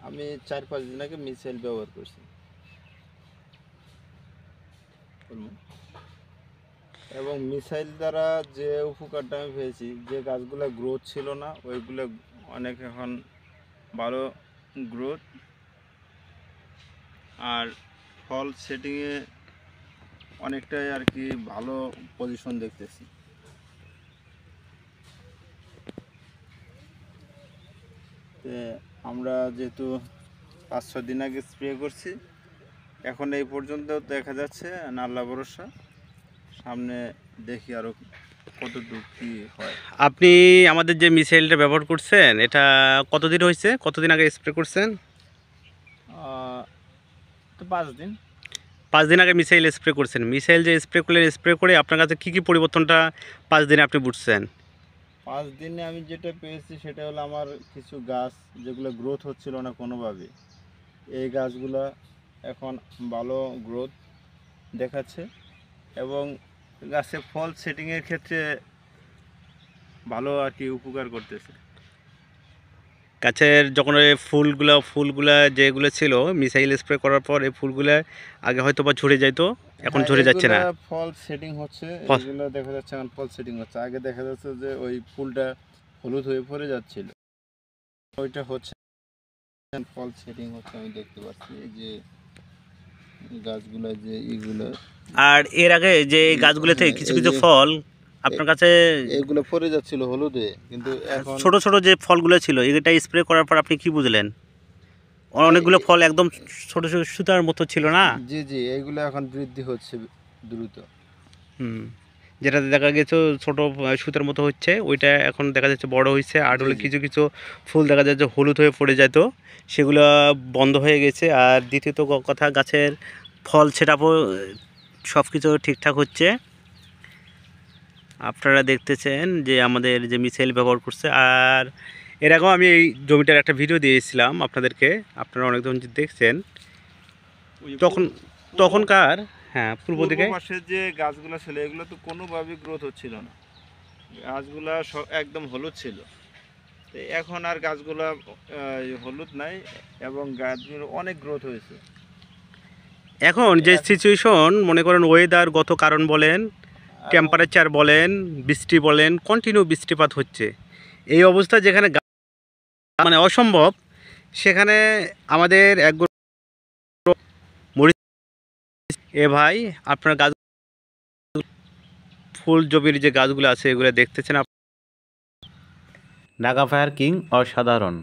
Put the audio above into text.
আমি 4-5 দিন আগে মিসাইল ব্যবহার করছি এবং মিসাইল দ্বারা যে উপকারটা আমি পেয়েছি, যে গাছগুলো গ্রোথ ছিল না ওইগুলো অনেক এখন ভালো গ্রোথ, আর ফল সেটিংয়ে অনেকটাই আর কি ভালো পজিশন দেখতেছি। আমরা যেহেতু 5-6 দিন আগে স্প্রে করছি, এখন এই পর্যন্ত দেখা যাচ্ছে না, আল্লাহ ভরসা, সামনে দেখি আরও কতটুকু কী হয়। আপনি আমাদের যে মিসাইলটা ব্যবহার করছেন এটা কতদিন হয়েছে, কতদিন আগে স্প্রে করছেন? তো 5 দিন। 5 দিন আগে মিসাইল স্প্রে করছেন। মিসাইল যে স্প্রে করলেন, স্প্রে করে আপনার কাছে কী কী পরিবর্তনটা 5 দিনে আপনি বুঝছেন? 5 দিনে আমি যেটা পেয়েছি সেটা হলো, আমার কিছু গাছ যেগুলো গ্রোথ হচ্ছিল না কোনোভাবে, এই গাছগুলো এখন ভালো গ্রোথ দেখাচ্ছে এবং গাছে ফল সেটিংয়ের ক্ষেত্রে ভালো আর কি উপকার করতেছে। গাছের যখন ওই ফুলগুলা যেগুলো ছিল মিসাইল স্প্রে করার পর, এই ফুলগুলো আগে হয়তো বা ঝরে যাইতো, এখন ঝরে যাচ্ছে না। ফল সেটিং হচ্ছে, এগুলো দেখা যাচ্ছে এখন ফল সেটিং হচ্ছে। আগে দেখা যাচ্ছে যে ওই ফুলটা হলুদ হয়ে পড়ে যাচ্ছিল, ওইটা হচ্ছে ফল সেটিং হচ্ছে। আমি দেখতে পাচ্ছি এই যে গাছগুলো, যে এইগুলো, আর এর আগে যে গাছগুলোতে কিছু কিছু ফল আপনার কাছে এগুলো পড়ে যাচ্ছিল হলুদে, কিন্তু এখন ছোট ছোট যে ফলগুলো ছিল, এটা স্প্রে করার পর আপনি কি বুঝলেন? অনেকগুলো ফল একদম ছোট ছোট সুতার মতো ছিল না? জি জি, এইগুলো এখন বৃদ্ধি হচ্ছে দ্রুত। যেটাতে দেখা গেছে ছোট সুতার মতো হচ্ছে, ওইটা এখন দেখা যাচ্ছে বড় হয়েছে। আর হলে কিছু কিছু ফুল দেখা যাচ্ছে হলুদ হয়ে পড়ে যেত, সেগুলো বন্ধ হয়ে গেছে। আর দ্বিতীয়ত কথা, গাছের ফল সেটাপও সব কিছু ঠিকঠাক হচ্ছে। আপনারা দেখতেছেন যে আমাদের যে মিসাইল ব্যবহার করছে। আর এর আগেও আমি এই জমিটার একটা ভিডিও দিয়েছিলাম আপনাদেরকে, আপনারা অনেকজন দেখছেন। তখনকার পূর্ব দিকে পাশের যে গাছগুলো ছিল, এগুলো তো কোনোভাবেই গ্রোথ হচ্ছিল না, গাছগুলা সব একদম হলুদ ছিল। এখন আর গাছগুলা হলুদ নাই এবং গাছগুলো অনেক গ্রোথ হয়েছে। এখন যে সিচুয়েশন, মনে করেন ওয়েদারগত কারণ বলেন, টেম্পারেচার বলেন, বৃষ্টি বলেন, কন্টিনিউ বৃষ্টিপাত হচ্ছে। এই অবস্থা যেখানে মানে অসম্ভব, সেখানে আমাদের এক এ ভাই, আপনার গাছ ফুল জমির যে গাছগুলো আছে এগুলো দেখতেছেন। ঢাকা ফায়ার কিং অসাধারণ।